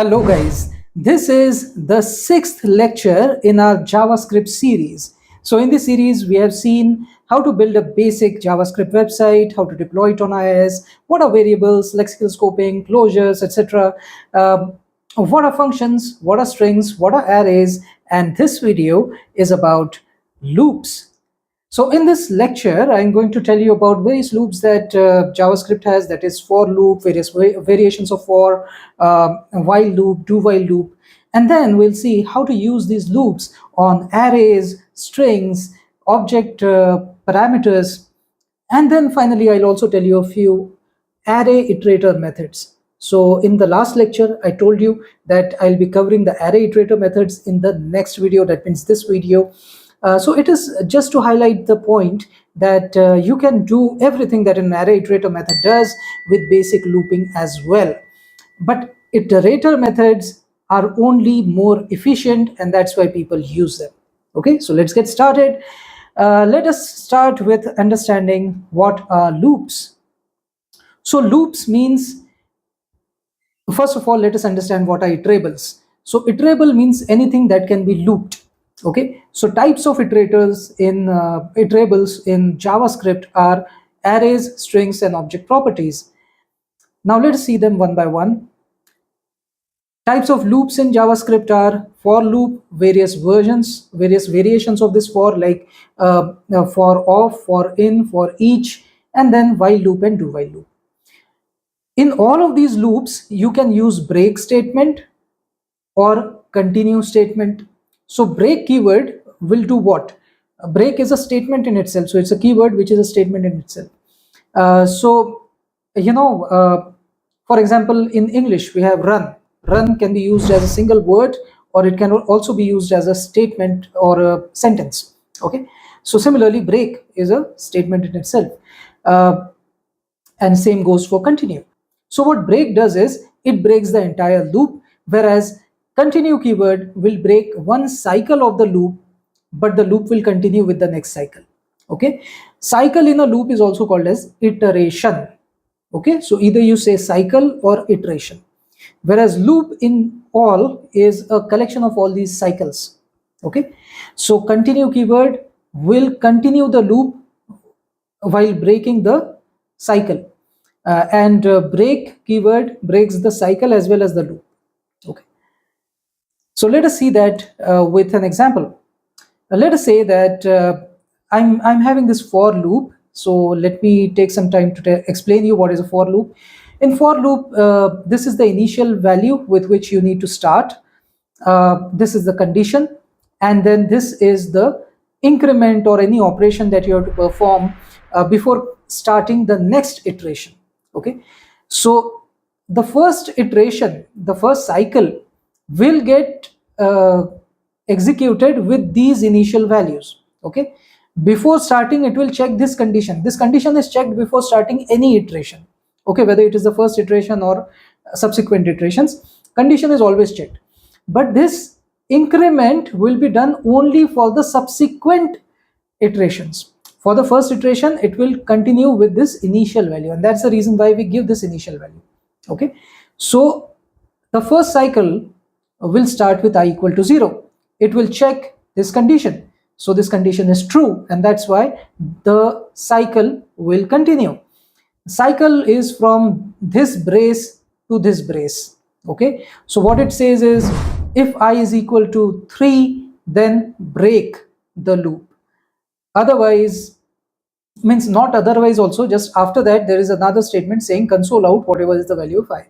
Hello guys, this is the sixth lecture in our JavaScript series. So in this series, we have seen how to build a basic JavaScript website, how to deploy it on iOS, what are variables, lexical scoping, closures, etc. What are functions, what are strings, what are arrays, and this video is about loops. So in this lecture, I'm going to tell you about various loops that JavaScript has, that is for loop, various variations of for, while loop, do while loop. And then we'll see how to use these loops on arrays, strings, object parameters. And then finally, I'll also tell you a few array iterator methods. So in the last lecture, I told you that I'll be covering the array iterator methods in the next video, that means this video. So it is just to highlight the point that you can do everything that an array iterator method does with basic looping as well. But iterator methods are only more efficient, and that's why people use them. Okay, so let's get started. Let us start with understanding what are loops. So loops means, first of all, let us understand what are iterables. So iterable means anything that can be looped. Okay, so types of iterators in iterables in JavaScript are arrays, strings, and object properties. Now let's see them one by one. Types of loops in JavaScript are for loop, various versions, various variations of this for, like for off, for in, for each, and then while loop and do while loop. In all of these loops, you can use break statement or continue statement. So break keyword will do what? A break is a statement in itself. So it's a keyword which is a statement in itself. For example, in English, we have run. Run can be used as a single word, or it can also be used as a statement or a sentence. Okay. So similarly, break is a statement in itself. And same goes for continue. So what break does is it breaks the entire loop, whereas continue keyword will break one cycle of the loop, but the loop will continue with the next cycle. Okay, cycle in a loop is also called as iteration. Okay, so either you say cycle or iteration, whereas loop in all is a collection of all these cycles. Okay, so continue keyword will continue the loop while breaking the cycle, and break keyword breaks the cycle as well as the loop. Okay. So let us see that with an example. Let us say that I'm having this for loop. So let me take some time to explain you what is a for loop. In for loop, this is the initial value with which you need to start. This is the condition, and then this is the increment or any operation that you have to perform before starting the next iteration. Okay, so the first iteration, the first cycle will get executed with these initial values. Okay, before starting, it will check this condition. This condition is checked before starting any iteration. Okay, whether it is the first iteration or subsequent iterations, condition is always checked. But this increment will be done only for the subsequent iterations. For the first iteration, it will continue with this initial value, and that's the reason why we give this initial value. Okay, so the first cycle will start with I equal to 0. It will check this condition. So this condition is true, and that's why the cycle will continue. Cycle is from this brace to this brace. Okay, so what it says is, if I is equal to 3, then break the loop. Otherwise, means not otherwise also, just after that there is another statement saying console out whatever is the value of I.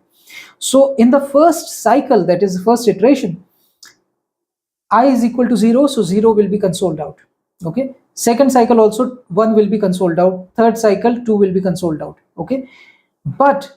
So in the first cycle, that is the first iteration, I is equal to 0, so 0 will be consoled out. Okay, second cycle also 1 will be consoled out, third cycle 2 will be consoled out. Okay, but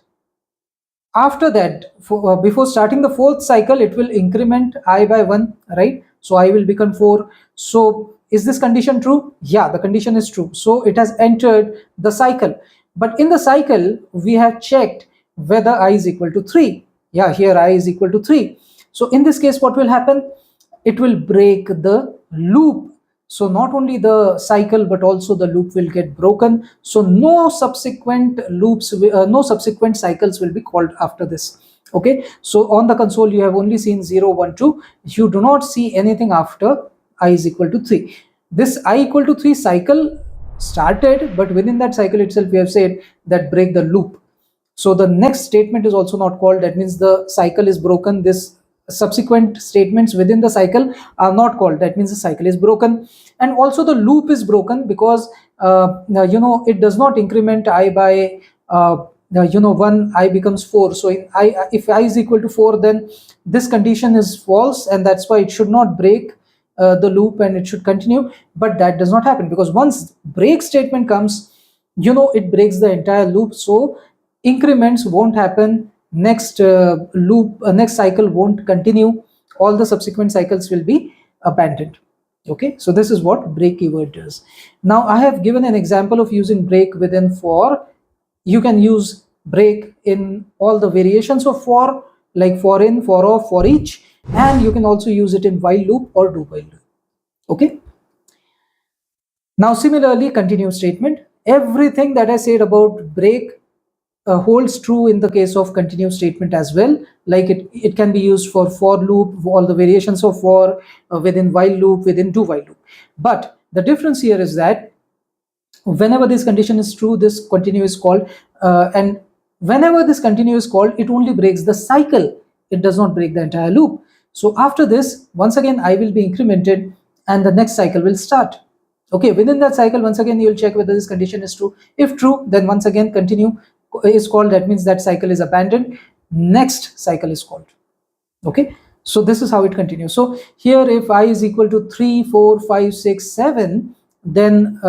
after that, before starting the fourth cycle, it will increment I by 1, right? So I will become 4. So is this condition true? Yeah, the condition is true. So it has entered the cycle. But in the cycle, we have checked whether I is equal to 3. Yeah, here I is equal to 3. So in this case, what will happen? It will break the loop. So not only the cycle, but also the loop will get broken. So no subsequent loops, no subsequent cycles will be called after this. Okay, so on the console you have only seen 0, 1, 2. You do not see anything after I is equal to 3. This I equal to 3 cycle started, but within that cycle itself we have said that break the loop. So the next statement is also not called. That means the cycle is broken. This subsequent statements within the cycle are not called. That means the cycle is broken. And also the loop is broken because it does not increment I by 1 I becomes 4. So in I, if I is equal to 4, then this condition is false, and that's why it should not break the loop and it should continue. But that does not happen, because once break statement comes, it breaks the entire loop. So increments won't happen, next next cycle won't continue, all the subsequent cycles will be abandoned. Okay, so this is what break keyword does. Now I have given an example of using break within for. You can use break in all the variations of for, like for in, for off, for each, and you can also use it in while loop or do while loop. Okay, now similarly continue statement, everything that I said about break holds true in the case of continue statement as well. Like it can be used for loop, all the variations of for, within while loop, within do while loop. But the difference here is that whenever this condition is true, this continue is called, and whenever this continue is called, it only breaks the cycle, it does not break the entire loop. So after this, once again I will be incremented and the next cycle will start. Okay, within that cycle, once again you will check whether this condition is true. If true, then once again continue is called. That means that cycle is abandoned, next cycle is called. Okay, so this is how it continues. So here if I is equal to 3, 4, 5, 6, 7, then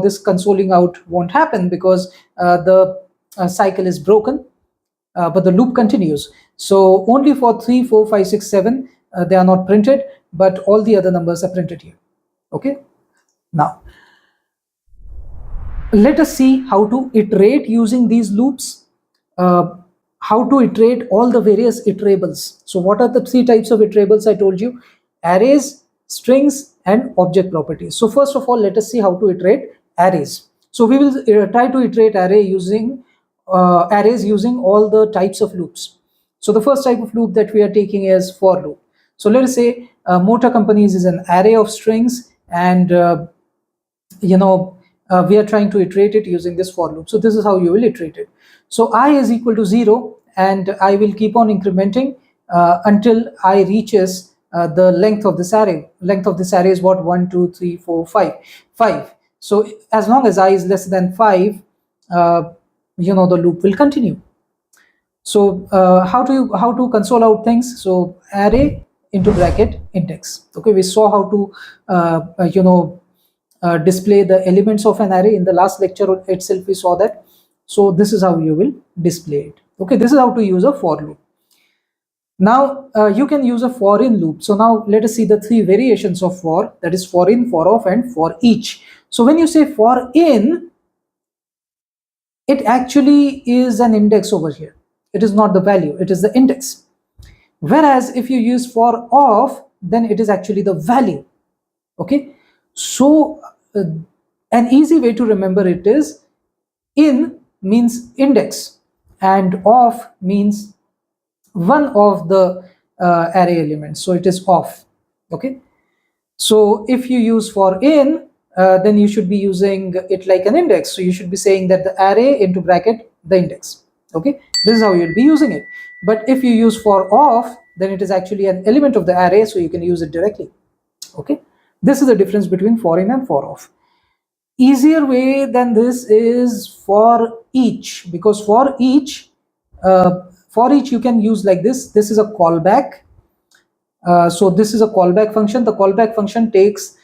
this consoling out won't happen, because the cycle is broken, but the loop continues. So only for 3, 4, 5, 6, 7 they are not printed, but all the other numbers are printed here. Okay, now let us see how to iterate using these loops, how to iterate all the various iterables. So what are the three types of iterables I told you? Arrays, strings, and object properties. So first of all, let us see how to iterate arrays. So we will try to iterate arrays using all the types of loops. So the first type of loop that we are taking is for loop. So let us say motor companies is an array of strings, and we are trying to iterate it using this for loop. So this is how you will iterate it. So I is equal to 0, and I will keep on incrementing until I reaches the length of this array. Length of this array is what? 1, 2, 3, 4, 5. 5. So as long as I is less than 5, the loop will continue. So how to console out things? So array into bracket index. Okay, we saw how to display the elements of an array in the last lecture itself. We saw that. So this is how you will display it. Okay, this is how to use a for loop. Now you can use a for in loop. So now let us see the three variations of for, that is for in, for off, and for each. So when you say for in, it actually is an index over here. It is not the value, it is the index. Whereas if you use for off, then it is actually the value. Okay, so an easy way to remember it is in means index and off means one of the array elements, so it is off. Okay, so if you use for in, then you should be using it like an index. So you should be saying that the array into bracket the index. Okay, this is how you'll be using it. But if you use for off, then it is actually an element of the array, so you can use it directly. Okay, this is the difference between for in and for off. Easier way than this is for each, because for each you can use like this. This is a callback. So this is a callback function. The callback function takes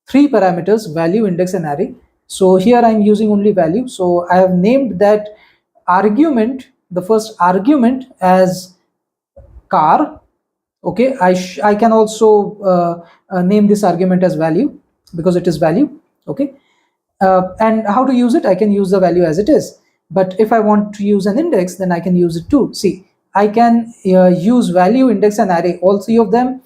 three parameters: value, index, and array. So here I'm using only value. So I have named that argument, the first argument, as car. Okay, I can also name this argument as value because it is value. Okay, and how to use it? I can use the value as it is, but if I want to use an index, then I can use it too. See, I can use value, index, and array, all three of them.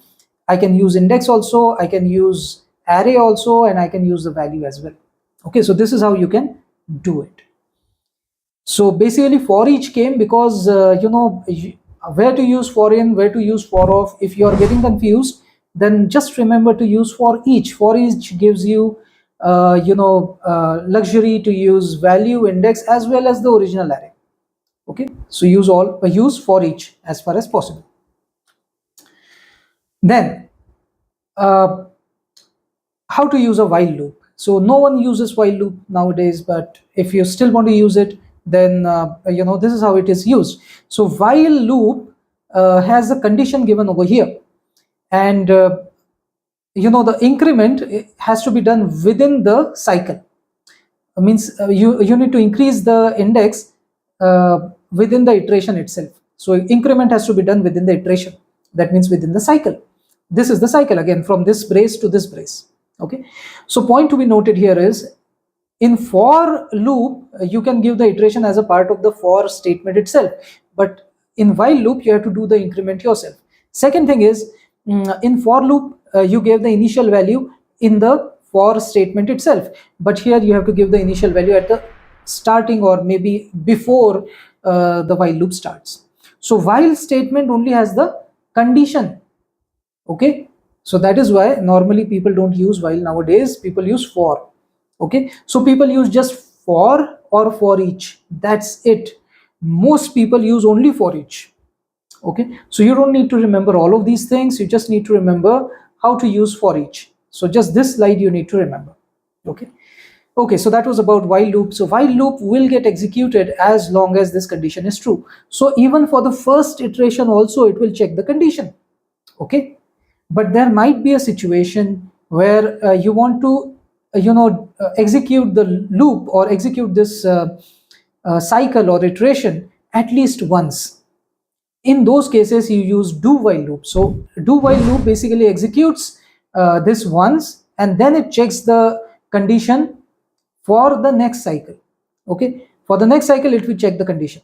I can use index also, I can use array also, and I can use the value as well. Okay, so this is how you can do it. So basically for each came because where to use for in, where to use for of. If you are getting confused, then just remember to use for each. For each gives you luxury to use value, index, as well as the original array. Okay, so use for each as far as possible. Then uh, how to use a while loop. So no one uses while loop nowadays, but if you still want to use it, then this is how it is used. So while loop has a condition given over here, and the increment has to be done within the cycle. Means you need to increase the index within the iteration itself. So increment has to be done within the iteration, that means within the cycle. This is the cycle again, from this brace to this brace. Okay, so point to be noted here is, in for loop you can give the iteration as a part of the for statement itself, but in while loop you have to do the increment yourself. Second thing is, in for loop you gave the initial value in the for statement itself, but here you have to give the initial value at the starting or maybe before the while loop starts. So while statement only has the condition. Okay, so that is why normally people don't use while nowadays, people use for. Okay, so people use just for or for each, that's it. Most people use only for each. Okay, so you don't need to remember all of these things, you just need to remember how to use for each. So just this slide you need to remember. Okay, so that was about while loop. So while loop will get executed as long as this condition is true. So even for the first iteration also it will check the condition. Okay, but there might be a situation where you want to execute the loop or execute this cycle or iteration at least once. In those cases you use do while loop. So do while loop basically executes this once, and then it checks the condition for the next cycle. Okay, for the next cycle it will check the condition,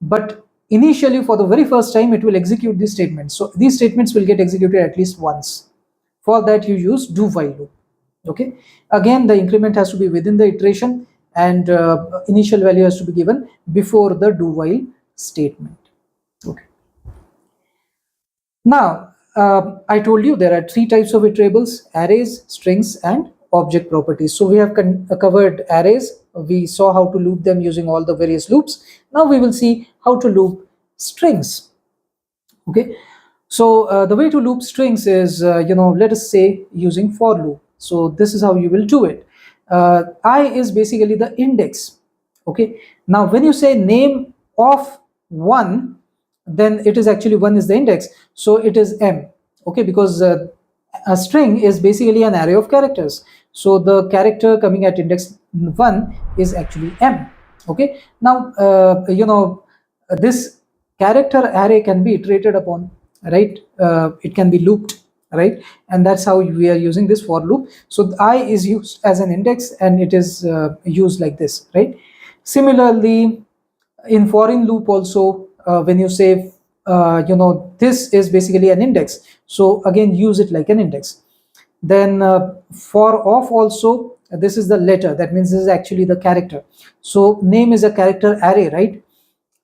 but initially for the very first time it will execute these statements. So these statements will get executed at least once. For that you use do while loop. Okay, again the increment has to be within the iteration, and initial value has to be given before the do while statement. Okay, now I told you there are three types of iterables: arrays, strings, and object properties. So we have covered arrays, we saw how to loop them using all the various loops. Now we will see how to loop strings. Okay, so the way to loop strings is let us say using for loop. So this is how you will do it. I is basically the index. Okay, now when you say name of 1, then it is actually 1 is the index, so it is m. Okay, because a string is basically an array of characters, so the character coming at index 1 is actually m. Okay, now this character array can be iterated upon, right? It can be looped, right? And that's how we are using this for loop. So I is used as an index and it is used like this, right? Similarly, in foreign loop also, when you say this is basically an index, so again use it like an index. Then for of also, this is the letter, that means this is actually the character. So name is a character array, right?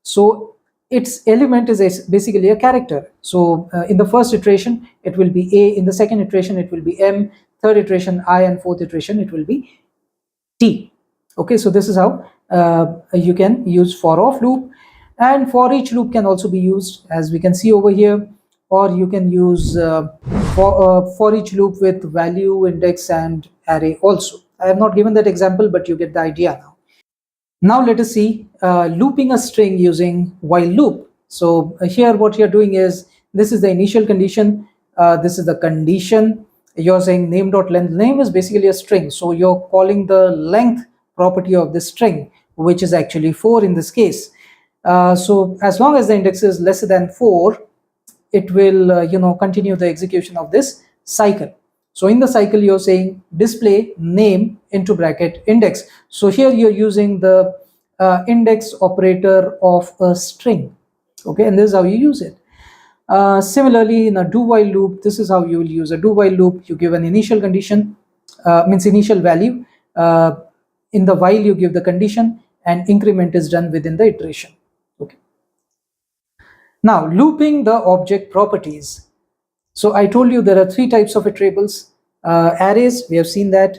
So its element is basically a character. So in the first iteration it will be a, in the second iteration it will be m, third iteration I, and fourth iteration it will be t. Okay, so this is how you can use for of loop. And for each loop can also be used, as we can see over here, or you can use for each loop with value, index, and array also. I have not given that example, but you get the idea now. Now let us see looping a string using while loop. So here what you're doing is, this is the initial condition, this is the condition. You're saying name.length. Name is basically a string, so you're calling the length property of the string, which is actually 4 in this case. So as long as the index is lesser than 4, it will continue the execution of this cycle. So in the cycle you're saying display name into bracket index. So here you're using the index operator of a string. Okay, and this is how you use it. Similarly, in a do while loop, this is how you will use a do while loop. You give an initial condition, means initial value. In the while you give the condition, and increment is done within the iteration. Okay. Now, looping the object properties. So I told you there are three types of iterables. Arrays, we have seen that.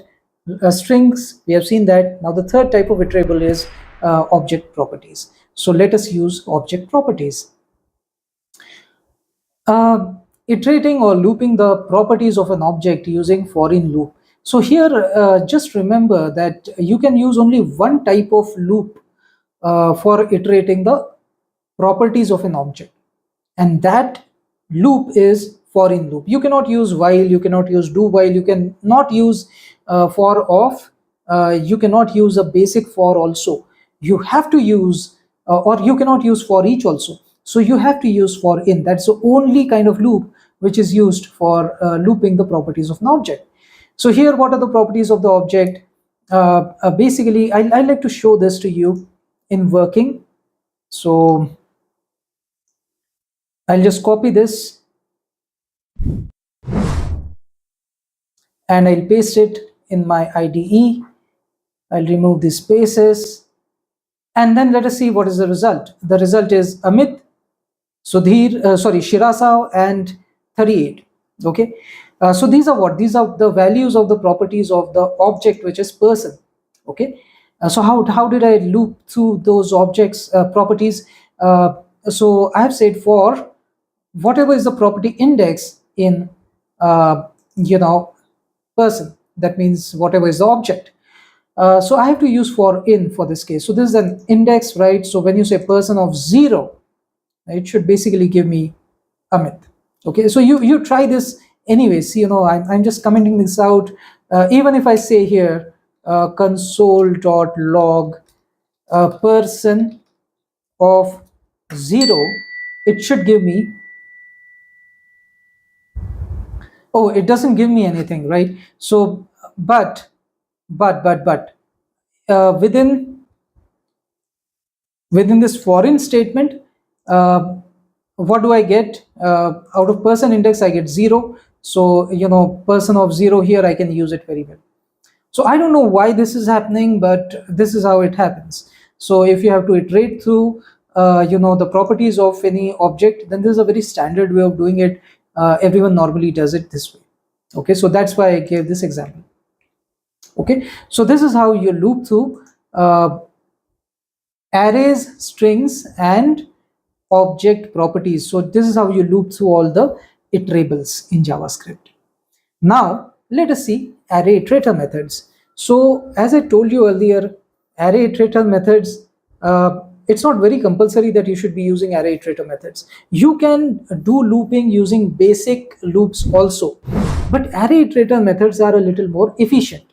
Strings, we have seen that. Now the third type of iterable is object properties. So let us use object properties. Iterating or looping the properties of an object using for in loop. So here, just remember that you can use only one type of loop for iterating the properties of an object, and that loop is for in loop. You cannot use while, you cannot use do while, you cannot use for off, you cannot use a basic for also. You have to use or you cannot use for each also. So you have to use for in. That's the only kind of loop which is used for looping the properties of an object. So here, what are the properties of the object? Basically, I like to show this to you in working. So I'll just copy this and I'll paste it in my IDE. I'll remove these spaces, and then let us see what is the result. The result is Amit, Shirasao, and 38. Okay. So these are what? These are the values of the properties of the object, which is person. Okay. So how did I loop through those objects properties? So I have said for whatever is the property index in person, that means whatever is the object. So I have to use for in for this case. So this is an index, right? So when you say person of 0, it should basically give me Amit. Okay, so you try this anyways. I'm just commenting this out. Even if I say here console.log person of 0, it should give me, oh, it doesn't give me anything, right? So but within this foreign statement, what do I get? Out of person index, I get 0. So person of 0 here, I can use it very well. So I don't know why this is happening, but this is how it happens. So if you have to iterate through the properties of any object, then this is a very standard way of doing it. Everyone normally does it this way. Okay, so that's why I gave this example. Okay, so this is how you loop through arrays, strings, and object properties. So this is how you loop through all the iterables in JavaScript. Now let us see array iterator methods. So as I told you earlier, array iterator methods, it's not very compulsory that you should be using array iterator methods. You can do looping using basic loops also, but array iterator methods are a little more efficient.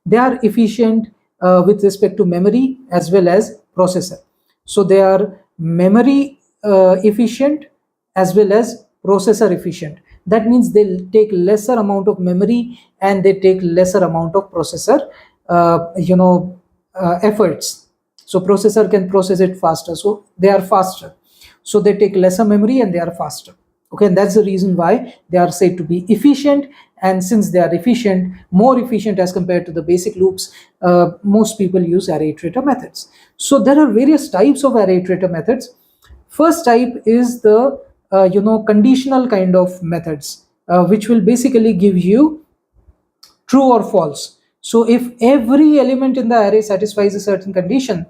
They are efficient with respect to memory as well as processor. So they are memory efficient as well as processor efficient. That means they'll take lesser amount of memory and they take lesser amount of processor efforts. So processor can process it faster, so they are faster. So they take lesser memory and they are faster. Okay, and that's the reason why they are said to be efficient. And since they are efficient, more efficient as compared to the basic loops, most people use array iterator methods. So there are various types of array iterator methods. First type is the conditional kind of methods, which will basically give you true or false. So if every element in the array satisfies a certain condition,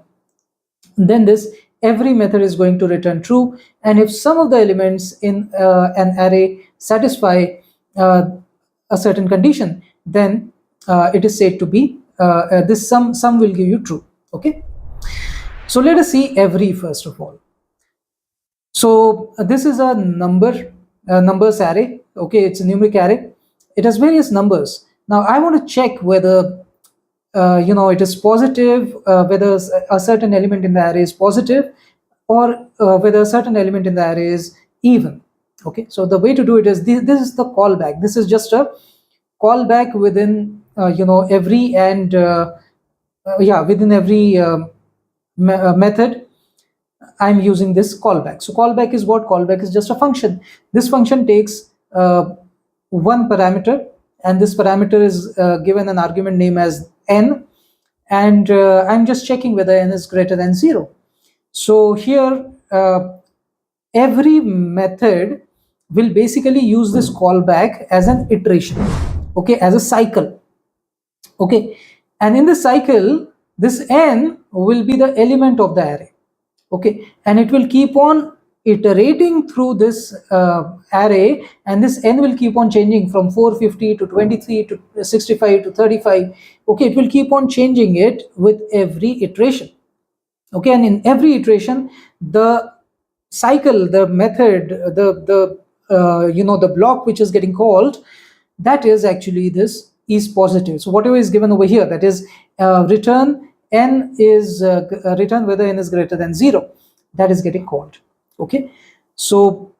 then this every method is going to return true. And if some of the elements in an array satisfy a certain condition, then it is said to be this sum will give you true. Okay, so let us see every first of all. So this is a numbers array. Okay, it's a numeric array. It has various numbers. Now I want to check whether it is positive, whether a certain element in the array is positive, or whether a certain element in the array is even. Okay, so the way to do it is this is the callback. This is just a callback within every and within every method. I'm using this callback. So callback is what? Callback is just a function. This function takes one parameter, and this parameter is given an argument name as n, and I'm just checking whether n is greater than 0. So here every method will basically use this callback as an iteration, okay, as a cycle, okay, and in the cycle this n will be the element of the array, okay, and it will keep on iterating through this array, and this n will keep on changing from 450 to 23 to 65 to 35, okay, it will keep on changing it with every iteration, okay, and in every iteration the cycle, the method, the block which is getting called, that is actually this is positive. So whatever is given over here, that is return n is return whether n is greater than 0, that is getting called, okay. So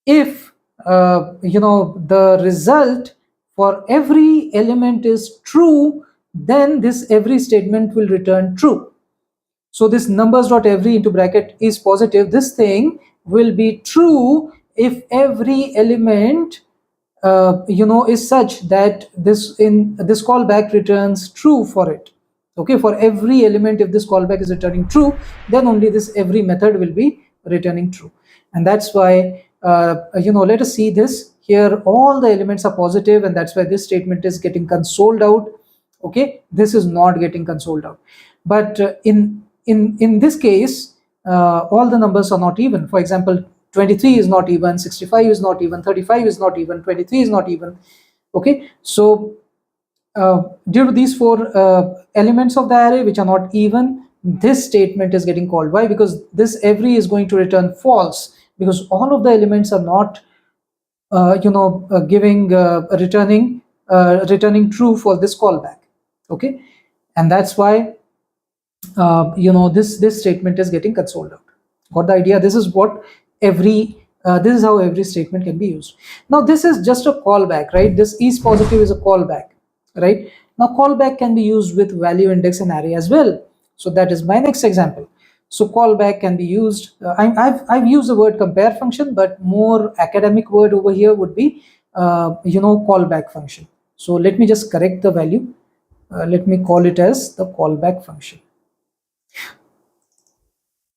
if the result for every element is true, then this every statement will return true. So this numbers.every into bracket is positive, this thing will be true if every element is such that this callback returns true for it, okay. For every element, if this callback is returning true, then only this every method will be returning true. And that's why let us see this here, all the elements are positive, and that's why this statement is getting consoled out, okay. This is not getting consoled out, but in this case all the numbers are not even. For example, 23 is not even, 65 is not even, 35 is not even, 23 is not even, okay. So due to these four elements of the array which are not even, this statement is getting called. Why? Because this every is going to return false, because all of the elements are not returning true for this callback, okay. And that's why this statement is getting consoled out. Got the idea? This is what this is how every statement can be used. Now this is just a callback, right? This is positive is a callback, right? Now callback can be used with value index and array as well. So that is my next example. So callback can be used. I've used the word compare function, but more academic word over here would be callback function. So let me just correct the value. Let me call it as the callback function.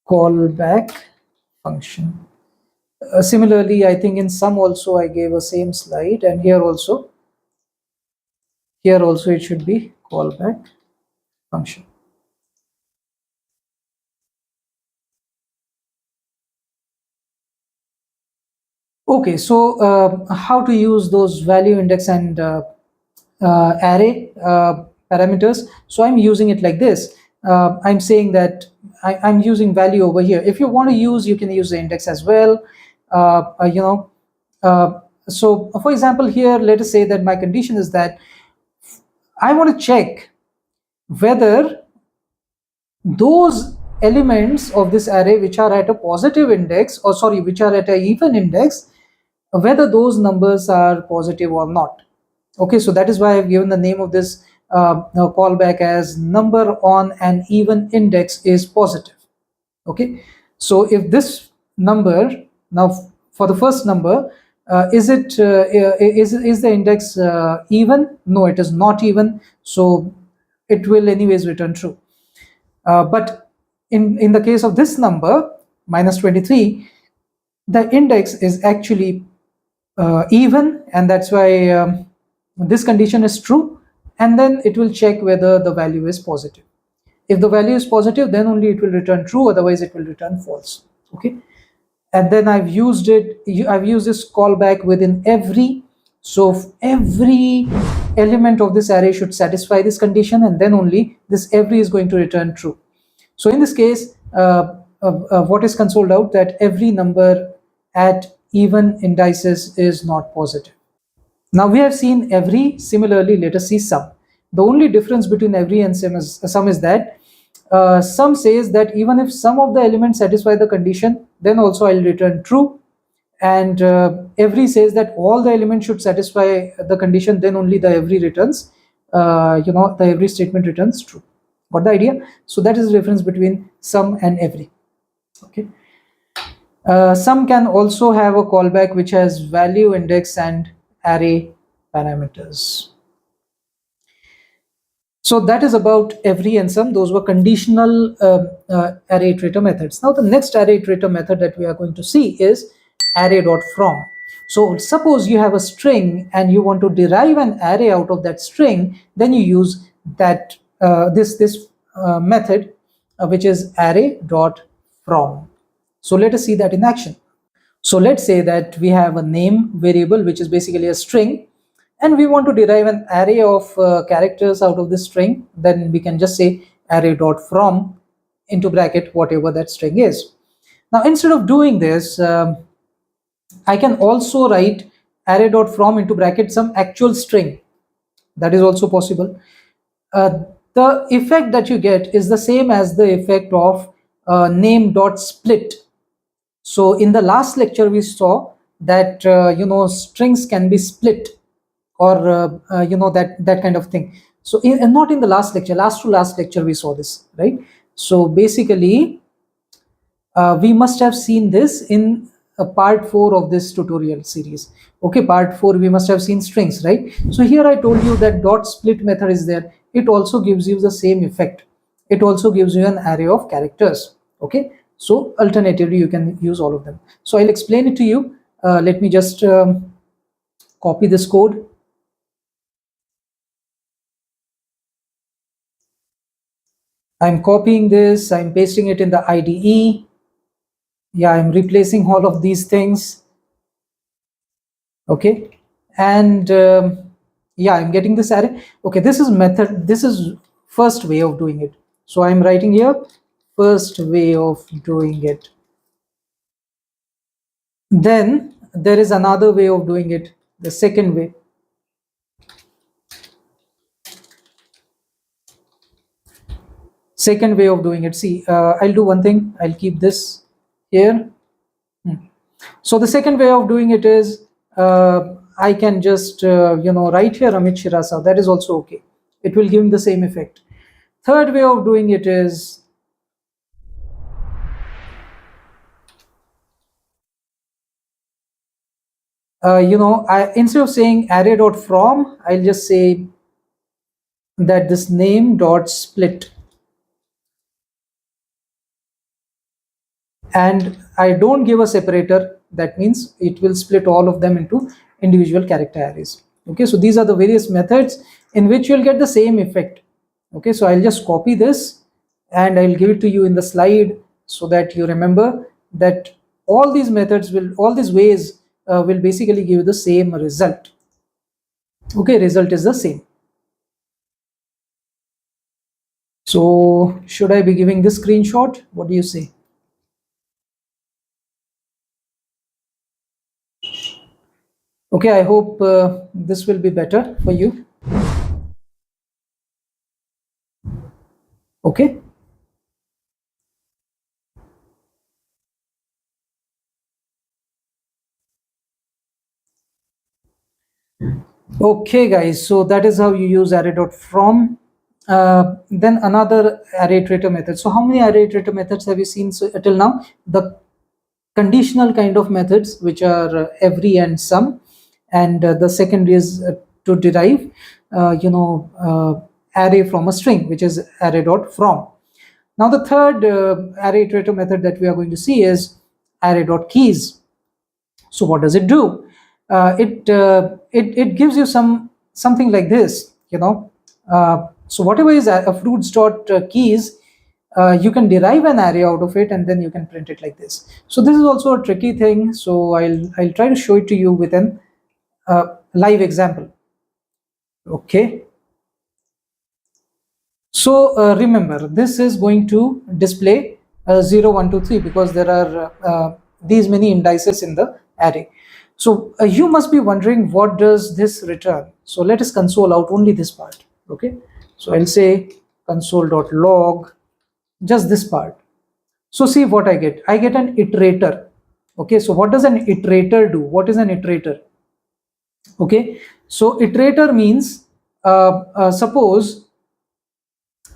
Callback function. Similarly, I think in some also I gave a same slide, and here also it should be callback function. Okay, so how to use those value index and array parameters? So I'm using it like this. I'm saying that I'm using value over here. If you want to use, you can use the index as well. So for example, here let us say that my condition is that I want to check whether those elements of this array which are at a positive index, or sorry, which are at an even index, whether those numbers are positive or not. Okay, so that is why I've given the name of this callback as number on an even index is positive. Okay, so if this number, now for the first number, is the index even? No, it is not even, so it will anyways return true. But in the case of this number minus 23, the index is actually even, and that's why this condition is true, and then it will check whether the value is positive. If the value is positive, then only it will return true, otherwise it will return false. Okay, and then I've used this callback within every. So every element of this array should satisfy this condition, and then only this every is going to return true. So in this case, what is consoled out, that every number at even indices is not positive. Now we have seen every. Similarly, let us see sum. The only difference between every and sum is that sum says that even if some of the elements satisfy the condition, then also I'll return true, and every says that all the elements should satisfy the condition, then only the every returns, the every statement returns true. Got the idea? So that is the difference between sum and every. Okay. Sum can also have a callback which has value index and array parameters. So that is about every and some. Those were conditional array iterator methods. Now the next array iterator method that we are going to see is array.from. So suppose you have a string and you want to derive an array out of that string, then you use that this method, which is array.from. So let us see that in action. So let's say that we have a name variable, which is basically a string, and we want to derive an array of characters out of this string. Then we can just say array.from into bracket whatever that string is. Now instead of doing this, I can also write array.from into bracket some actual string. That is also possible. The effect that you get is the same as the effect of name.split. So in the last lecture we saw that strings can be split, or that kind of thing. So and not in the last lecture, last to last lecture we saw this, right? So basically we must have seen this in part 4 of this tutorial series. Okay, part 4 we must have seen strings, right? So here I told you that dot split method is there. It also gives you the same effect. It also gives you an array of characters. Okay, so alternatively you can use all of them. So I'll explain it to you. Let me just copy this code. I'm copying this, I'm pasting it in the IDE. Yeah, I'm replacing all of these things. Okay, and yeah, I'm getting this array. Okay, this is method, this is first way of doing it. So I'm writing here first way of doing it. Then there is another way of doing it, the second way. Second way of doing it. See, I'll do one thing, I'll keep this here. So the second way of doing it is I can just write here Amit Shirasao. That is also okay. It will give the same effect. Third way of doing it is instead of saying array.from, I'll just say that this name dot split, and I don't give a separator. That means it will split all of them into individual character arrays. Okay, so these are the various methods in which you'll get the same effect. Okay, so I'll just copy this and I'll give it to you in the slide so that you remember that all these methods will, all these ways will basically give you the same result. Okay, result is the same. So should I be giving this screenshot? What do you say? Okay, I hope this will be better for you. Okay. Okay, guys, so that is how you use array.from. Then another array iterator method. So how many array iterator methods have you seen till now? The conditional kind of methods, which are every and some, and the second is to derive array from a string, which is array.from. Now the third array iterator method that we are going to see is array.keys. So what does it do? It gives you something like this, so whatever is a fruits dot keys, you can derive an array out of it and then you can print it like this. So this is also a tricky thing, so I'll try to show it to you with an live example. Okay, so remember, this is going to display 0 1 2 3 because there are these many indices in the array. So you must be wondering, what does this return? So let us console out only this part. Okay, so I'll say console.log just this part. So see what I get. I get an iterator. Okay, so what does an iterator do? What is an iterator? Okay, so iterator means suppose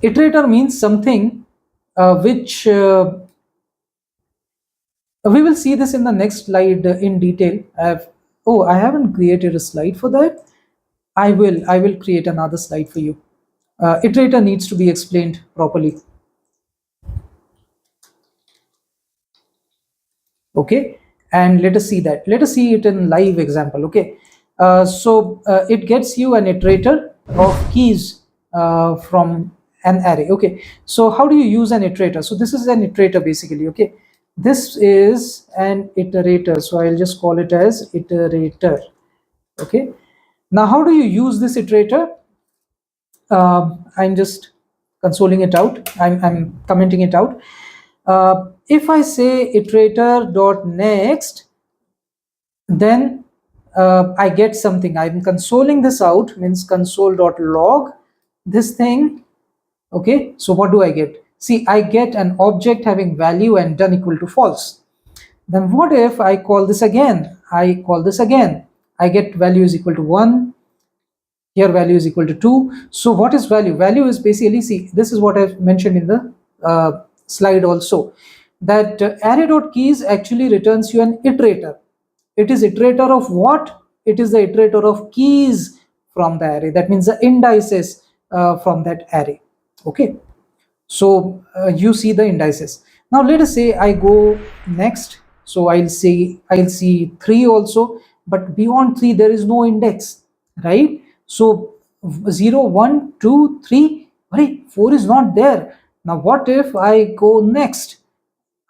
iterator means something which we will see this in the next slide in detail. I haven't created a slide for that. I will create another slide for you. Iterator needs to be explained properly. Okay, and let us see that. Let us see it in live example. Okay, it gets you an iterator of keys from an array. Okay, so how do you use an iterator? So this is an iterator basically. Okay, this is an iterator, so I'll just call it as iterator. Okay, now how do you use this iterator? I'm just consoling it out. I'm commenting it out. If I say iterator dot next, then I get something. I'm consoling this out, means console dot log this thing. Okay, so what do I get? See, I get an object having value and done equal to false. Then what if I call this again? I call this again. I get value is equal to 1. Here value is equal to 2. So what is value? Value is basically, see, this is what I've mentioned in the slide also, that array.keys actually returns you an iterator. It is iterator of what? It is the iterator of keys from the array. That means the indices from that array. Okay, so you see the indices. Now let us say I go next, so I'll see 3 also, but beyond 3 there is no index, right? So 0 1 2 3, right, 4 is not there. Now what if I go next?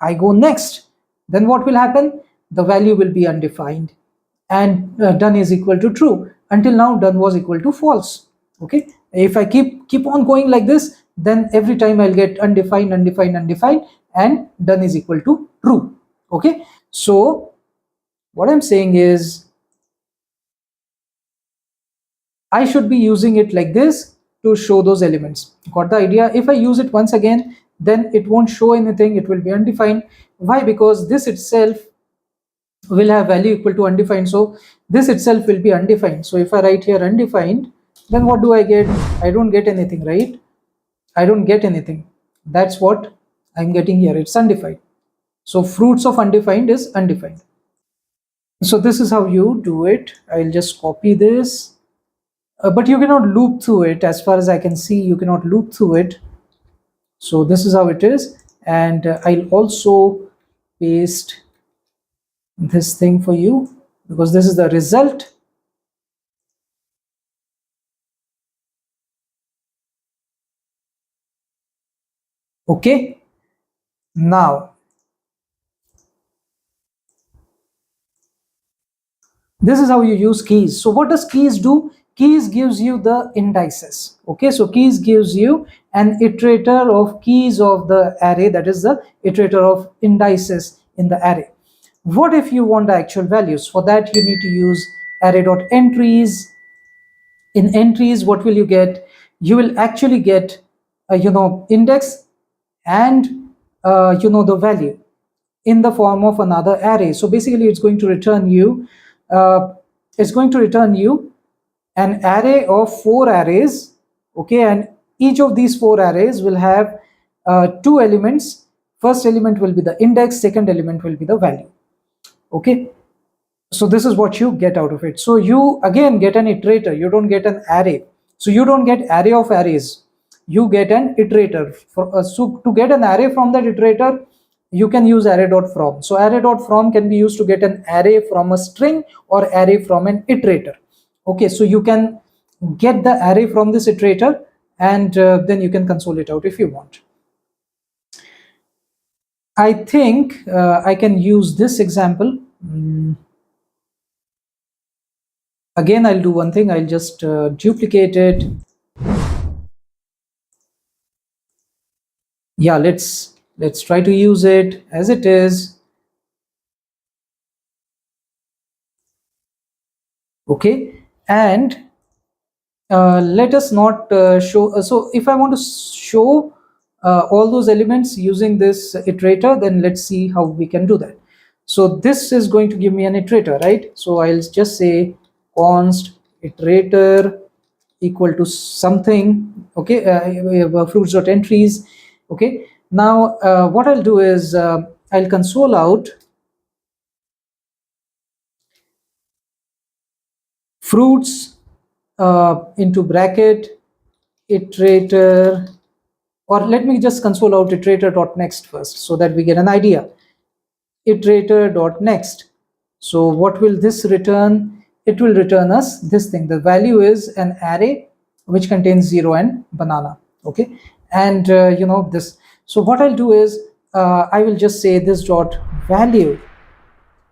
Then what will happen? The value will be undefined, and done is equal to true. Until now done was equal to false. Okay, if I keep on going like this, then every time I'll get undefined, undefined, undefined, and done is equal to true. Okay, so what I'm saying is I should be using it like this to show those elements. Got the idea? If I use it once again, then it won't show anything, it will be undefined. Why? Because this itself will have value equal to undefined, so this itself will be undefined. So if I write here undefined, then what do I get? I don't get anything, right? I don't get anything. That's what I'm getting here. It's undefined. So fruits of undefined is undefined. So this is how you do it. I'll just copy this. But you cannot loop through it. As far as I can see, you cannot loop through it. So this is how it is. And I'll also paste this thing for you, because this is the result. Okay, now this is how you use keys. So what does keys do? Keys gives you the indices. Okay, so keys gives you an iterator of keys of the array, that is the iterator of indices in the array. What if you want the actual values? For that you need to use array.entries. In entries, what will you get? You will actually get index and the value in the form of another array. So basically it's going to return you uh, an array of 4 arrays. Okay, and each of these 4 arrays will have 2 elements. First element will be the index, second element will be the value. Okay, so this is what you get out of it. So you again get an iterator, you don't get an array. So you don't get array of arrays, you get an iterator. So to get an array from that iterator, you can use array.from. So array.from can be used to get an array from a string or array from an iterator. Okay, so you can get the array from this iterator, and then you can console it out if you want. I think I can use this example. Again, I'll do one thing. I'll just duplicate it. Yeah, let's try to use it as it is. Okay, and let us not show. So if I want to show all those elements using this iterator, then let's see how we can do that. So this is going to give me an iterator, right? So I'll just say const iterator equal to something. Okay, we have fruits.entries. Okay, now what I'll do is I'll console out fruits into bracket iterator, or let me just console out iterator.next first so that we get an idea. Iterator.next. So what will this return? It will return us this thing. The value is an array which contains 0 and banana. Okay, and this. So what I'll do is I will just say this dot value.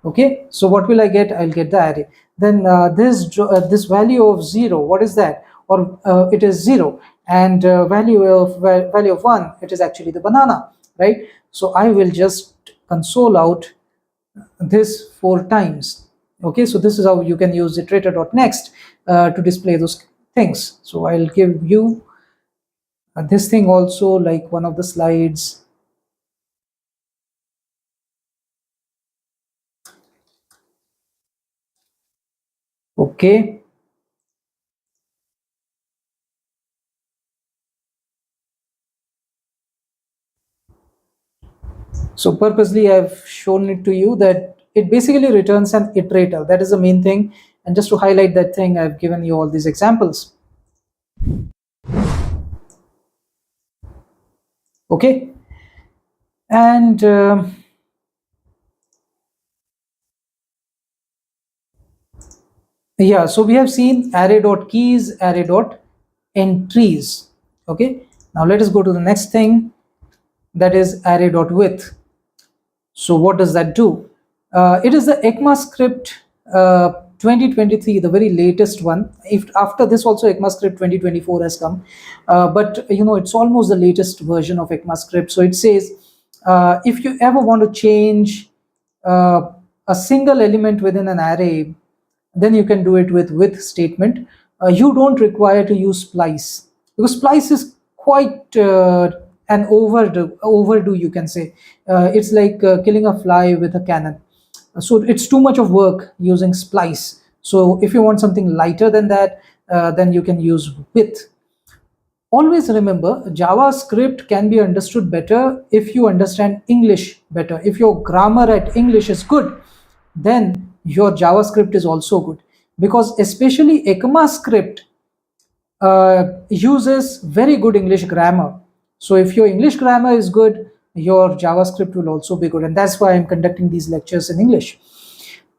Okay, so what will I get? I'll get the array. Then this value of 0, what is that? Or it is 0, and value of 1, it is actually the banana, right? So I will just console out this 4 times. Okay, so this is how you can use iterator.next to display those things. So I'll give you this thing also, like one of the slides. Okay, so purposely I've shown it to you that it basically returns an iterator. That is the main thing, and just to highlight that thing, I've given you all these examples. Okay, and yeah, so we have seen array.keys, array.entries. Okay, now let us go to the next thing, that is array.width. So what does that do? It is the ECMAScript 2023, the very latest one. If after this also ECMAScript 2024 has come, but it's almost the latest version of ECMAScript. So it says if you ever want to change a single element within an array, then you can do it with statement. You don't require to use splice, because splice is quite an overdue, you can say. It's like killing a fly with a cannon. So it's too much of work using splice. So if you want something lighter than that, then you can use width. Always remember, JavaScript can be understood better if you understand English better. If your grammar at English is good, then your JavaScript is also good, because especially ECMAScript uses very good English grammar. So if your English grammar is good, your JavaScript will also be good, and that's why I'm conducting these lectures in English,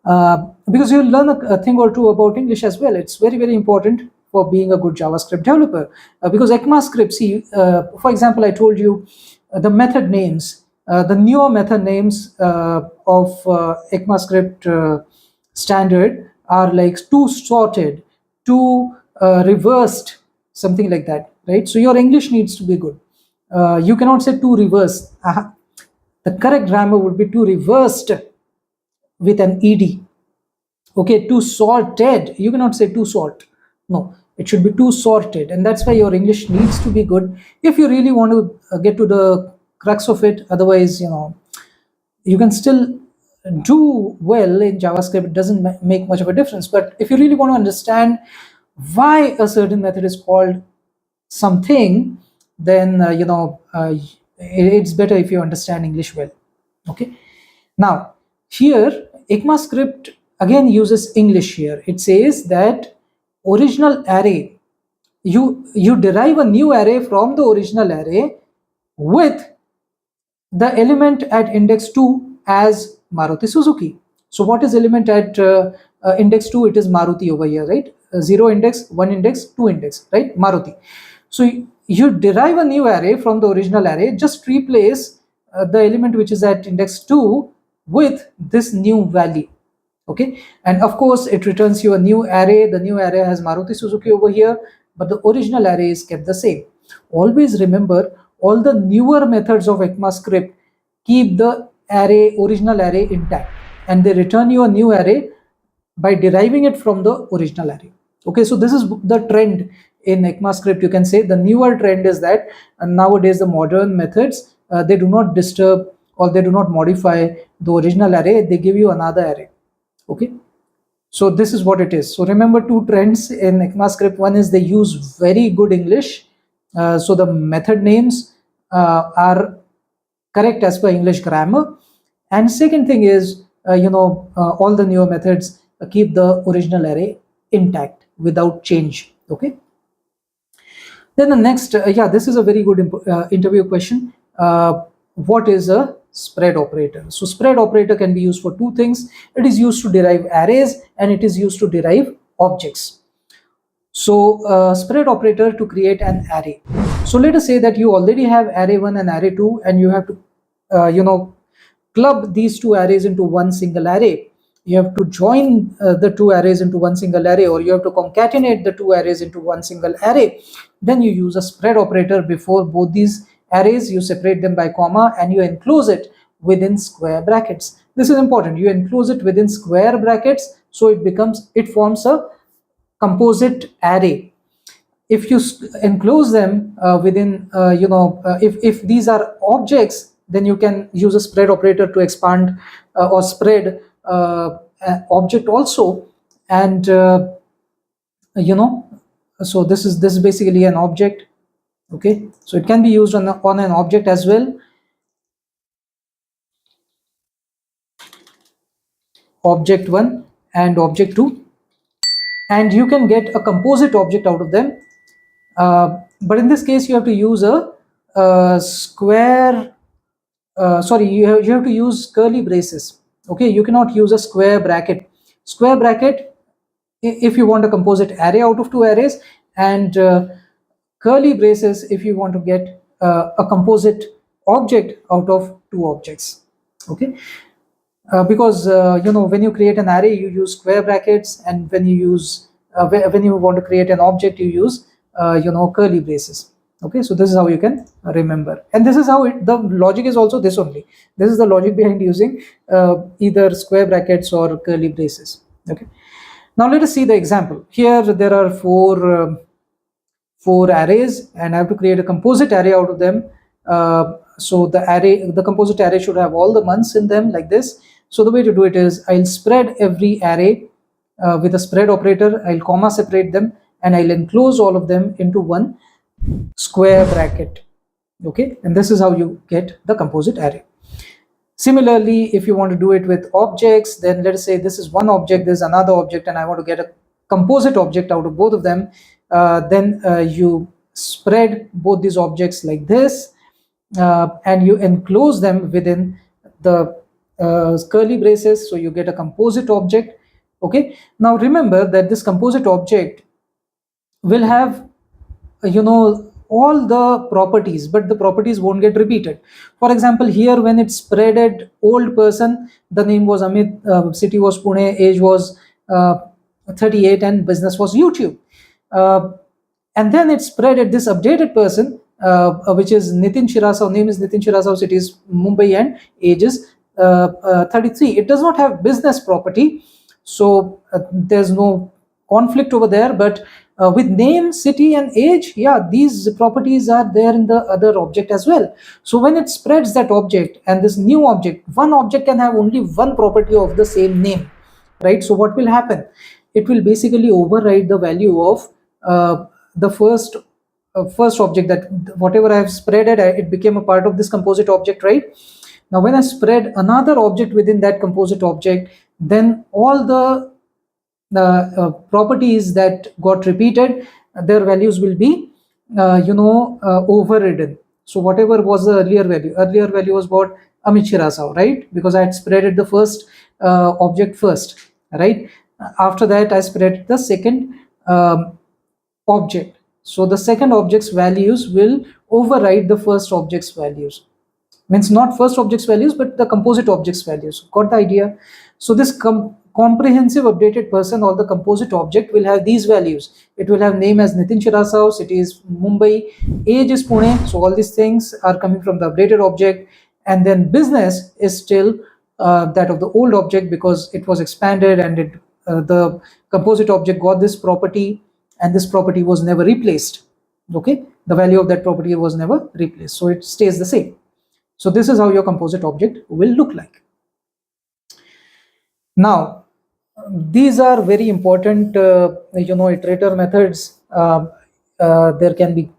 because you'll learn a thing or two about English as well. It's very, very important for being a good JavaScript developer, because ECMAScript, see, for example, I told you the method names, the newer method names of ECMAScript standard are like too sorted, too reversed, something like that, right? So your English needs to be good. You cannot say too reversed. The correct grammar would be too reversed with an ed. Okay, too sorted. You cannot say too sort. No, it should be too sorted, and that's why your English needs to be good if you really want to get to the crux of it. Otherwise, you can still do well in JavaScript. It doesn't make much of a difference. But if you really want to understand why a certain method is called something, then it's better if you understand English well. Okay, now here ECMAScript again uses English. Here it says that original array, you derive a new array from the original array with the element at index 2 as Maruti Suzuki. So what is element at index 2? It is Maruti over here, right? 0 index, 1 index, 2 index, right? Maruti. So you derive a new array from the original array, just replace the element which is at index 2 with this new value. Okay, and of course it returns you a new array. The new array has Maruti Suzuki over here, but the original array is kept the same. Always remember, all the newer methods of ECMAScript keep the original array intact, and they return you a new array by deriving it from the original array. Okay, so this is the trend in ECMAScript. You can say the newer trend is that nowadays the modern methods, they do not disturb or they do not modify the original array. They give you another array. Okay, so this is what it is. So remember two trends in ECMAScript. One is they use very good English, so the method names are correct as per English grammar. And second thing is, all the newer methods keep the original array intact without change. Okay, Then the next, yeah, this is a very good interview question. What is a spread operator? So spread operator can be used for two things. It is used to derive arrays and it is used to derive objects. So spread operator to create an array. So let us say that you already have array 1 and array 2 and you have to club these two arrays into one single array. You have to join the two arrays into one single array, or you have to concatenate the two arrays into one single array. Then you use a spread operator before both these arrays. You separate them by comma and you enclose it within square brackets. This is important. You enclose it within square brackets, so it forms a composite array. If you enclose them within if these are objects, then you can use a spread operator to expand or spread object also. And so this is basically an object. Okay, so it can be used on an object as well. Object 1 and object 2, and you can get a composite object out of them. But in this case you have to use a square you have to use curly braces. Okay, you cannot use a square bracket. Square bracket if you want a composite array out of two arrays, and curly braces if you want to get a composite object out of two objects. Okay, because when you create an array you use square brackets, and when you want to create an object you use curly braces. Okay, so this is how you can remember, and this is how the logic is also this only. This is the logic behind using either square brackets or curly braces. Okay, now let us see the example. Here there are four arrays, and I have to create a composite array out of them. So the composite array should have all the months in them like this. So the way to do it is I'll spread every array with a spread operator. I'll comma separate them and I'll enclose all of them into one square bracket. Okay, and this is how you get the composite array. Similarly, if you want to do it with objects, then let us say this is one object, there's another object, and I want to get a composite object out of both of them. Then you spread both these objects like this, and you enclose them within the curly braces, so you get a composite object. Okay, now remember that this composite object will have all the properties, but the properties won't get repeated. For example, here when it spreaded old person, the name was Amit, city was Pune, age was 38, and business was YouTube. And then it spreaded this updated person, which is Nitin Shirasao, name is Nitin Shirasao, city is Mumbai, and age is 33. It does not have business property, so there's no conflict over there. But with name, city, and age, yeah, these properties are there in the other object as well. So when it spreads that object and this new object, one object can have only one property of the same name, right? So what will happen? It will basically override the value of the first object, that whatever I have spreaded, it became a part of this composite object, right? Now when I spread another object within that composite object, then all the properties that got repeated, their values will be overridden. So whatever was the earlier value was about Amit Shirasao, right? Because I had spreaded the first object first, right? After that I spread the second object. So the second object's values will override the first object's values. Means not first object's values, but the composite object's values. Got the idea? So this comprehensive updated person, or the composite object, will have these values. It will have name as Nitin Shirasao, city is Mumbai, age is Pune. So all these things are coming from the updated object, and then business is still that of the old object, because it was expanded and the composite object got this property, and this property was never replaced. Okay, the value of that property was never replaced, so it stays the same. So this is how your composite object will look like. Now these are very important iterator methods. There can be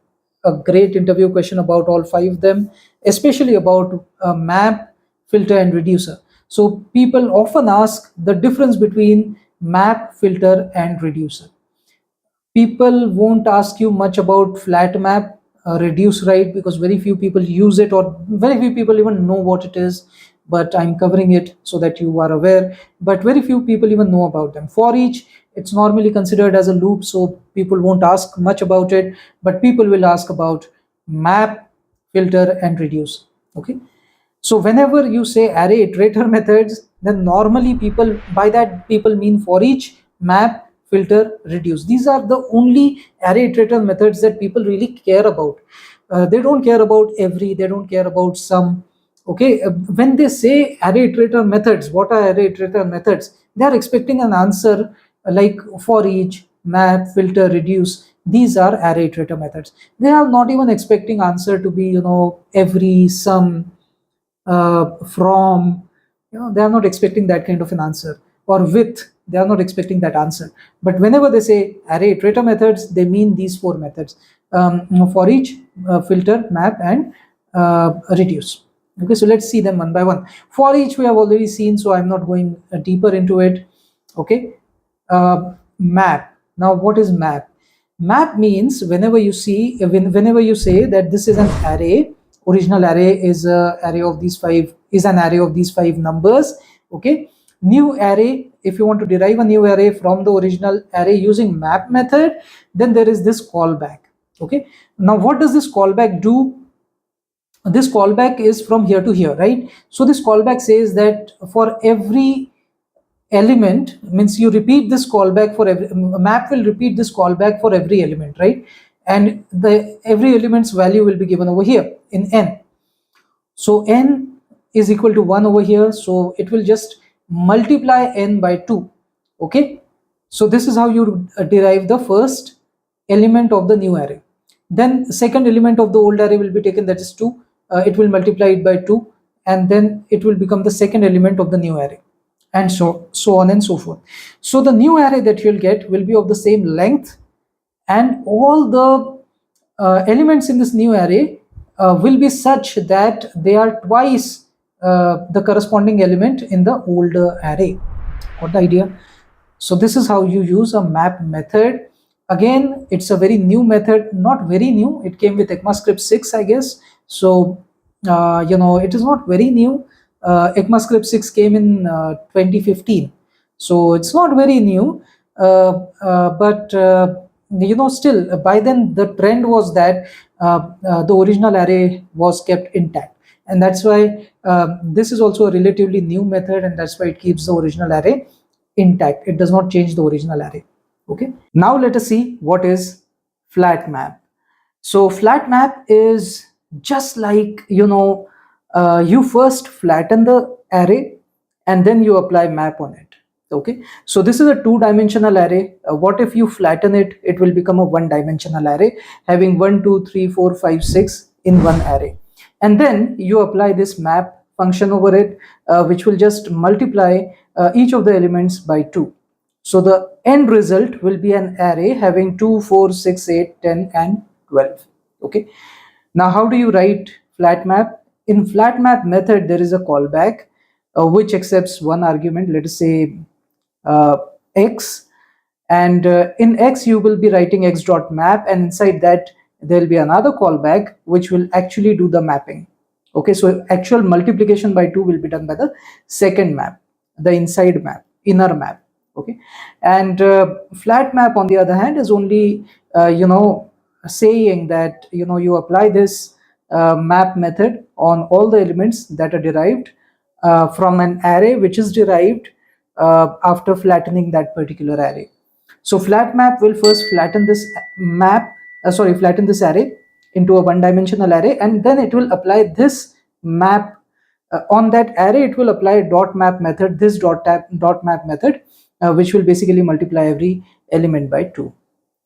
a great interview question about all five of them, especially about map, filter, and reducer. So people often ask the difference between map, filter, and reducer. People won't ask you much about flat map, reduce, right? Because very few people use it, or very few people even know what it is. But I'm covering it so that you are aware. But very few people even know about them. For each, it's normally considered as a loop, so people won't ask much about it. But people will ask about map, filter, and reduce. Okay. So whenever you say array iterator methods, then normally people, by that people mean for each, map, filter, reduce. These are the only array iterator methods that people really care about. They don't care about every, they don't care about some. Okay, when they say array iterator methods, what are array iterator methods? They are expecting an answer like for each, map, filter, reduce. These are array iterator methods. They are not even expecting answer to be, every, some, from, they are not expecting that kind of an answer, or with, they are not expecting that answer. But whenever they say array iterator methods, they mean these four methods: for each, filter, map, and reduce. Okay, so let's see them one by one. For each we have already seen, so I'm not going deeper into it. Okay. Map. Now what is map? Map means whenever you see, whenever you say that this is an array, original array is a array of these five, is an array of these five numbers. Okay. New array, if you want to derive a new array from the original array using map method, then there is this callback. Okay. Now what does this callback do? This callback is from here to here, right? So this callback says that for every element, means you repeat this callback for every, map will repeat this callback for every element, right? And the every element's value will be given over here in n. So n is equal to 1 over here, so it will just multiply n by 2. Okay, so this is how you derive the first element of the new array. Then second element of the old array will be taken, that is 2. It will multiply it by 2, and then it will become the second element of the new array, and so on and so forth. So the new array that you'll get will be of the same length, and all the elements in this new array will be such that they are twice the corresponding element in the older array. Got the idea? So this is how you use a map method. Again, it's a very new method, not very new. It came with ECMAScript 6, I guess. So, it is not very new. ECMAScript 6 came in 2015. So it's not very new. But still, by then the trend was that the original array was kept intact. And that's why this is also a relatively new method, and that's why it keeps the original array intact. It does not change the original array. Okay. Now let us see what is flat map. So flat map is just like, you first flatten the array and then you apply map on it. Okay. So this is a two-dimensional array. What if you flatten it? It will become a one-dimensional array having 1, 2, 3, 4, 5, 6 in one array. And then you apply this map function over it, which will just multiply each of the elements by 2. So the end result will be an array having 2, 4, 6, 8, 10, and 12. Okay. Now how do you write flat map? In flat map method, there is a callback which accepts one argument, let us say x, and in x you will be writing x dot map, and inside that there will be another callback which will actually do the mapping. Okay, so actual multiplication by 2 will be done by the second map, the inside map, inner map. Okay, and flat map on the other hand is only saying that you apply this map method on all the elements that are derived from an array which is derived after flattening that particular array. So flat map will first flatten this flatten this array into a one-dimensional array, and then it will apply this map on that array. It will apply a dot map method, this dot map method, which will basically multiply every element by 2.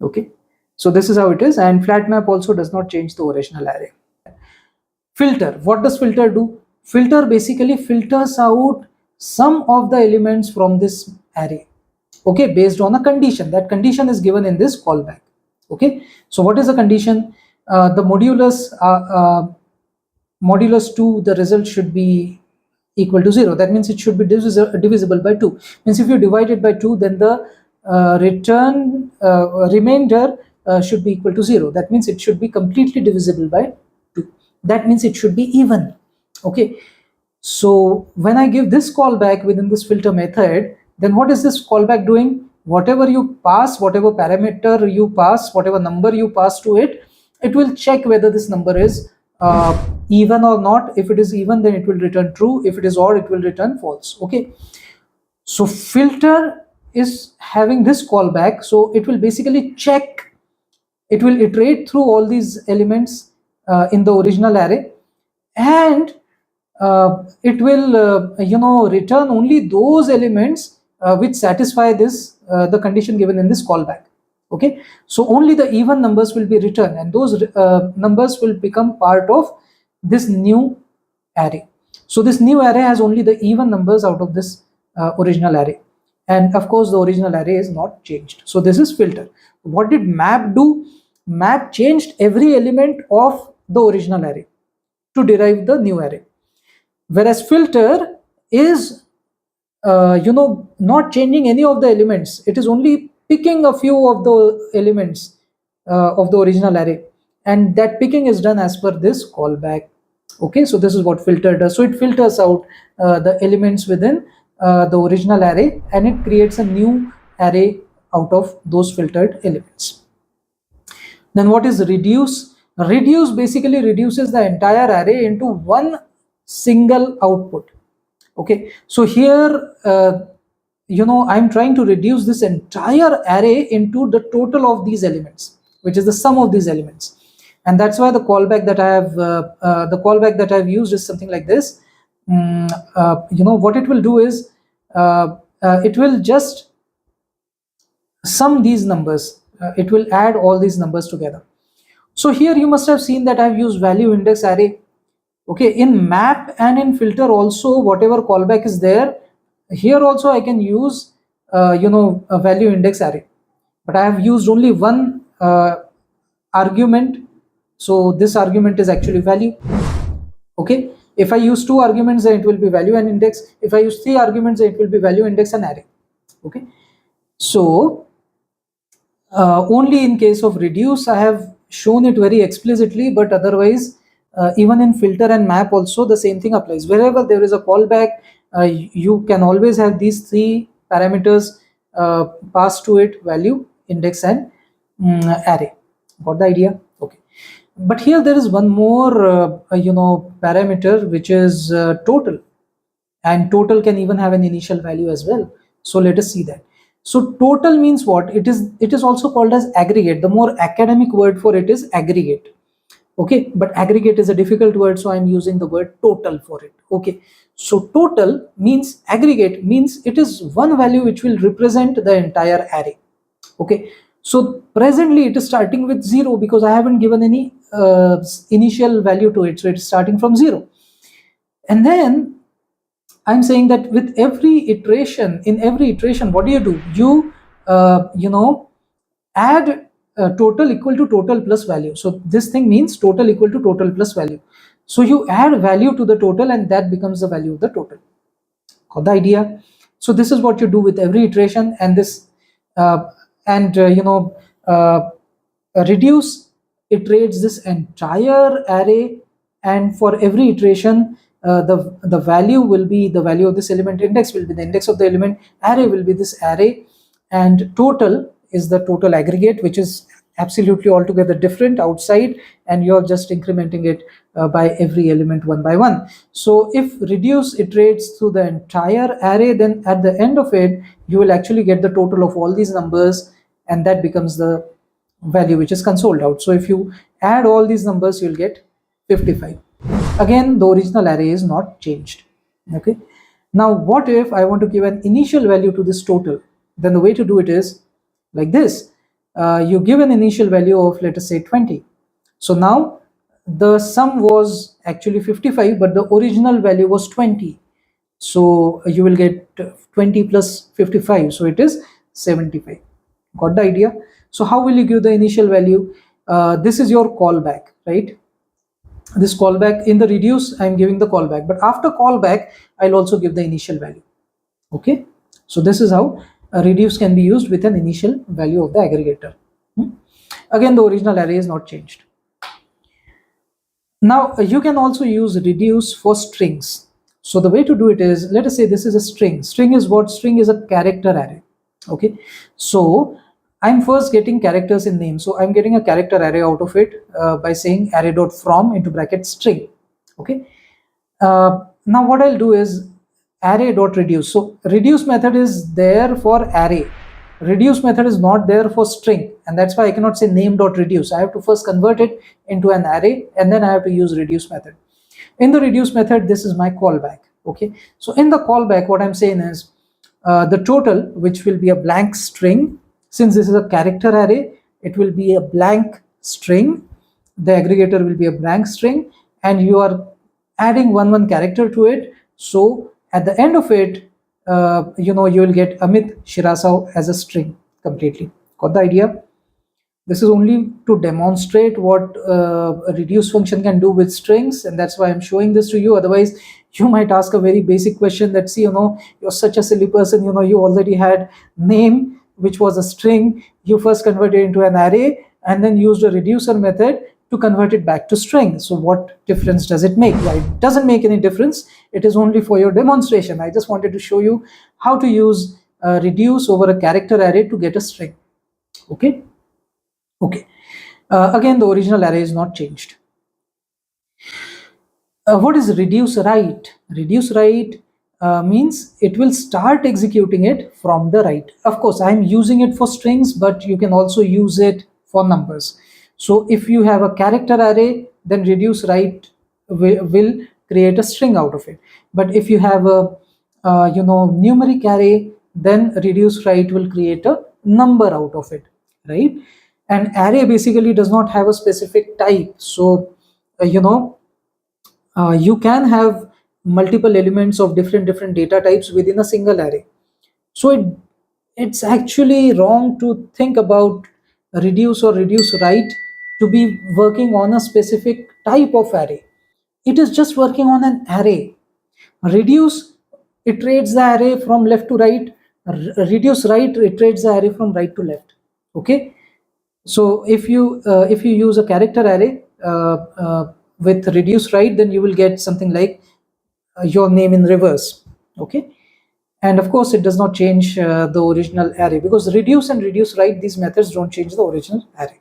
Okay, so this is how it is, and flat map also does not change the original array. Filter. What does filter do? Filter basically filters out some of the elements from this array, okay, based on a condition. That condition is given in this callback. Okay, so what is the condition? The modulus 2, the result should be equal to 0. That means it should be divisible by 2. Means if you divide it by 2, then the return remainder should be equal to 0. That means it should be completely divisible by 2. That means it should be even. Okay, so when I give this callback within this filter method, then what is this callback doing? Whatever you pass, whatever parameter you pass, whatever number you pass to it, it will check whether this number is even or not. If it is even, then it will return true. If it is odd, it will return false. Okay, so filter is having this callback, so it will basically check, it will iterate through all these elements in the original array, and it will return only those elements which satisfy this the condition given in this callback. Okay, so only the even numbers will be returned, and those numbers will become part of this new array. So this new array has only the even numbers out of this original array, and of course the original array is not changed. So this is filter. What did map do? Map changed every element of the original array to derive the new array, whereas filter is not changing any of the elements. It is only picking a few of the elements of the original array, and that picking is done as per this callback. Okay, so this is what filter does. So it filters out the elements within the original array, and it creates a new array out of those filtered elements. Then what is reduce? Reduce basically reduces the entire array into one single output. Okay, so here I'm trying to reduce this entire array into the total of these elements, which is the sum of these elements, and that's why the callback that I have used is something like this. What it will do is it will just sum these numbers. It will add all these numbers together. So here you must have seen that I have used value index array. Okay, in map and in filter also, whatever callback is there, here also I can use a value index array, but I have used only one argument. So this argument is actually value. Okay, if I use two arguments, then it will be value and index. If I use three arguments, then it will be value, index, and array. Okay, so only in case of reduce I have shown it very explicitly, but otherwise even in filter and map also the same thing applies. Wherever there is a callback, you can always have these three parameters passed to it: value, index, and array. Got the idea? Okay, but here there is one more parameter, which is total, and total can even have an initial value as well. So let us see that. So total means what? It is also called as aggregate. The more academic word for it is aggregate. Okay, but aggregate is a difficult word, so I'm using the word total for it. Okay, so total means, aggregate means it is one value which will represent the entire array. Okay, so presently it is starting with 0 because I haven't given any initial value to it, so it's starting from 0. And then I'm saying that with every iteration, in every iteration, what do? You add total equal to total plus value. So this thing means total equal to total plus value. So you add value to the total, and that becomes the value of the total. Got the idea? So this is what you do with every iteration, and this reduce iterates this entire array, and for every iteration the value will be the value of this element, index will be the index of the element, array will be this array, and total is the total aggregate, which is absolutely altogether different outside, and you're just incrementing it by every element one by one. So if reduce iterates through the entire array, then at the end of it you will actually get the total of all these numbers, and that becomes the value which is consoled out. So if you add all these numbers, you'll get 55. Again, the original array is not changed. Okay, now what if I want to give an initial value to this total? Then the way to do it is like this. You give an initial value of, let us say, 20. So now the sum was actually 55, but the original value was 20. So you will get 20 plus 55, so it is 75. Got the idea? So how will you give the initial value? This is your callback, right? This callback in the reduce, I'm giving the callback, but after callback I'll also give the initial value. Okay, so this is how reduce can be used with an initial value of the aggregator. Again, the original array is not changed. Now you can also use reduce for strings. So the way to do it is, let us say this is a string. String is what? String is a character array. Okay, so I'm first getting characters in name, so I'm getting a character array out of it by saying array.from into bracket string. Okay, now what I'll do is array.reduce. So reduce method is there for array, reduce method is not there for string, and that's why I cannot say name.reduce. I have to first convert it into an array, and then I have to use reduce method. In the reduce method, this is my callback. Okay, so in the callback, what I'm saying is the total, which will be a blank string. Since this is a character array, it will be a blank string. The aggregator will be a blank string, and you are adding one character to it. So at the end of it, you will get Amit Shirasao as a string completely. Got the idea? This is only to demonstrate what a reduce function can do with strings, and that's why I'm showing this to you. Otherwise, you might ask a very basic question that, see, you're such a silly person, you already had name, which was a string. You first converted it into an array and then used a reducer method to convert it back to string. So what difference does it make? Well, it doesn't make any difference. It is only for your demonstration. I just wanted to show you how to use reduce over a character array to get a string. Okay. Again, the original array is not changed. What is reduce write? Reduce write means it will start executing it from the right. Of course, I'm using it for strings, but you can also use it for numbers. So if you have a character array, then reduce write will create a string out of it. But if you have a numeric array, then reduce write will create a number out of it, right? An array basically does not have a specific type. So you can have multiple elements of different data types within a single array. So it's actually wrong to think about reduce or reduce write to be working on a specific type of array. It is just working on an array. Reduce iterates the array from left to right. Reduce write iterates the array from right to left. Okay, so if you use a character array with reduce write, then you will get something like your name in reverse. Okay, and of course it does not change the original array, because reduce and reduce write, these methods don't change the original array.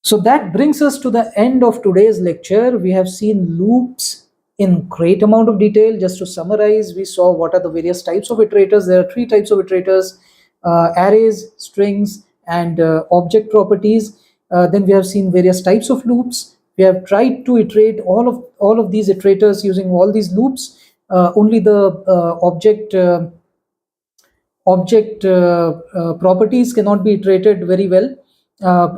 So that brings us to the end of today's lecture. We have seen loops in great amount of detail. Just to summarize, we saw what are the various types of iterators. There are 3 types of iterators: arrays, strings, and object properties. Then we have seen various types of loops. We have tried to iterate all of these iterators using all these loops. Only the object properties cannot be iterated very well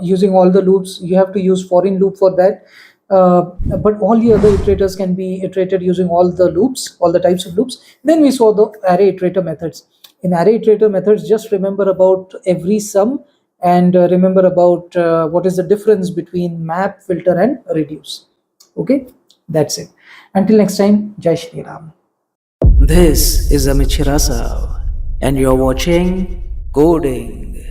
using all the loops. You have to use foreign loop for that. But all the other iterators can be iterated using all the loops, all the types of loops. Then we saw the array iterator methods. In array iterator methods, just remember about every sum, and remember about what is the difference between map, filter, and reduce. Okay, that's it. Until next time, Jai Shri Ram. This is Amit Shirasao, and you're watching Coding.